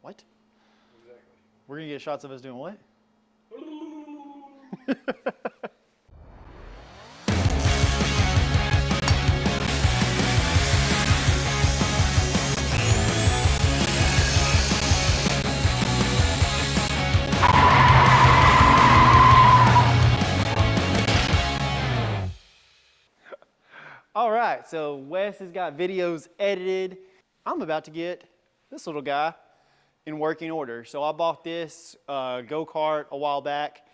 What? Exactly. We're gonna get shots of us doing what? All right, so Wes has got videos edited. I'm about to get this little guy in working order. So I bought this Go-Kart a while back,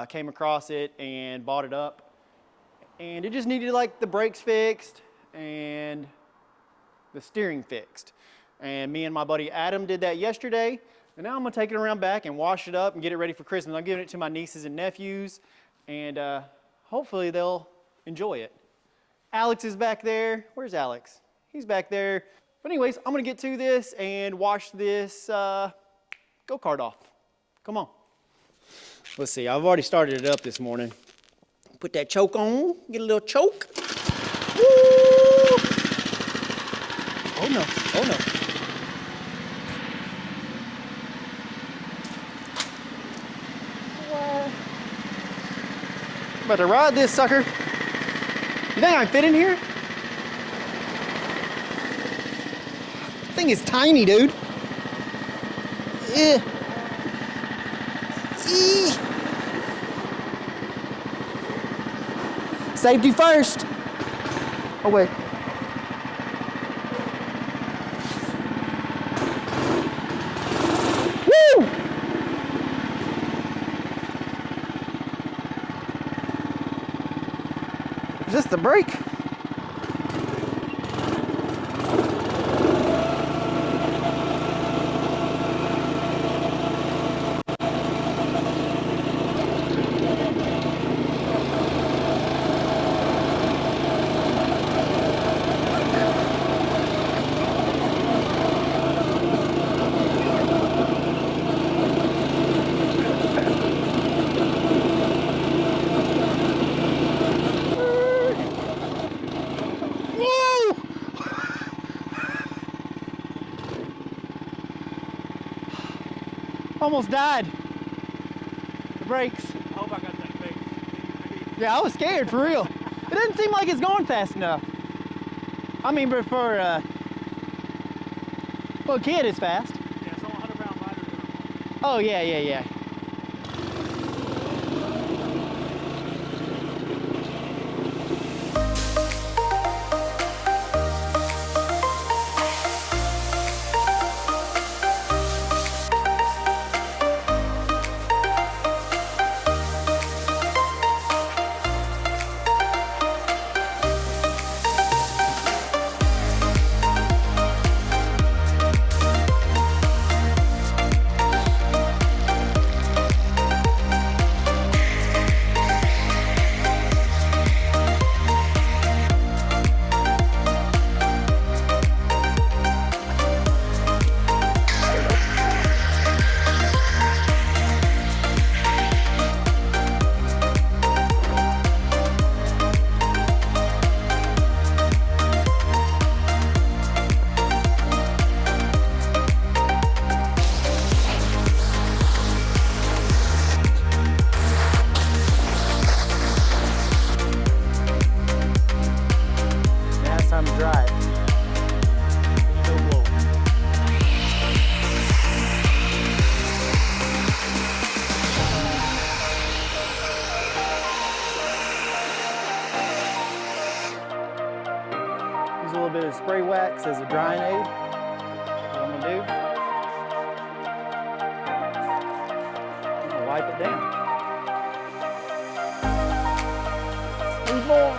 came across it and bought it up. And it just needed like the brakes fixed and the steering fixed. And me and my buddy Adam did that yesterday. And now I'm gonna take it around back and wash it up and get it ready for Christmas. I'm giving it to my nieces and nephews, and hopefully they'll enjoy it. Alex is back there. Where's Alex? He's back there. But anyways, I'm gonna get to this and wash this go-kart off. Come on. Let's see, I've already started it up this morning. Put that choke on, get a little choke. Woo! Oh no, oh no. I'm about to ride this sucker. You think I can fit in here? This thing is tiny, dude. Safety first. Oh, wait. Woo! Is this the brake? Almost died. The brakes. I hope I got that fixed. Yeah, I was scared for real. It doesn't seem like it's going fast enough. I mean, but for a kid, it's fast. Yeah, it's only 100 pound lighter than a... Oh yeah, yeah, yeah. A little bit of spray wax as a drying aid. What I'm gonna do, I'm gonna wipe it down. Move on.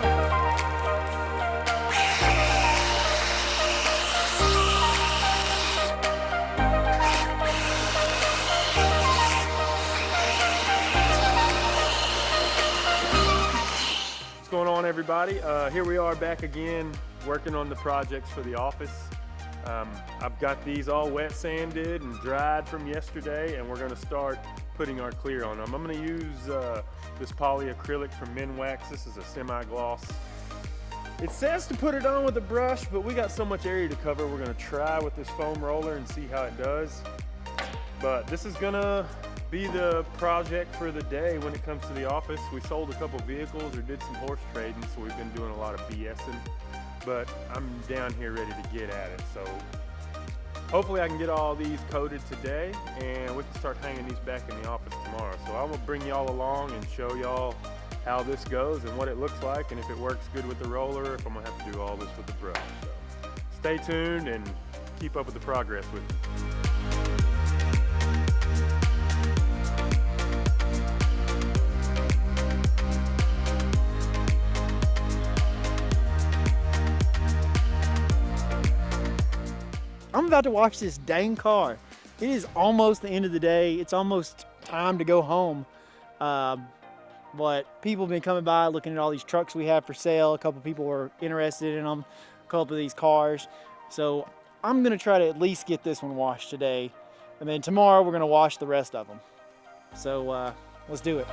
What's going on, everybody? Here we are back again, working on the projects for the office. I've got these all wet sanded and dried from yesterday, and we're gonna start putting our clear on them. I'm gonna use this polyacrylic from Minwax. This is a semi-gloss. It says to put it on with a brush, but we got so much area to cover, we're gonna try with this foam roller and see how it does. But this is gonna be the project for the day when it comes to the office. We sold a couple vehicles or did some horse trading, so we've been doing a lot of BSing. But I'm down here ready to get at it. So hopefully I can get all these coated today and we can start hanging these back in the office tomorrow. So I'm gonna bring y'all along and show y'all how this goes and what it looks like, and if it works good with the roller, if I'm gonna have to do all this with the brush. So stay tuned and keep up with the progress with me. I'm about to wash this dang car. It is almost the end of the day. It's almost time to go home. But people have been coming by looking at all these trucks we have for sale. A couple people were interested in them, a couple of these cars. So I'm gonna try to at least get this one washed today. And then tomorrow we're gonna wash the rest of them. So let's do it.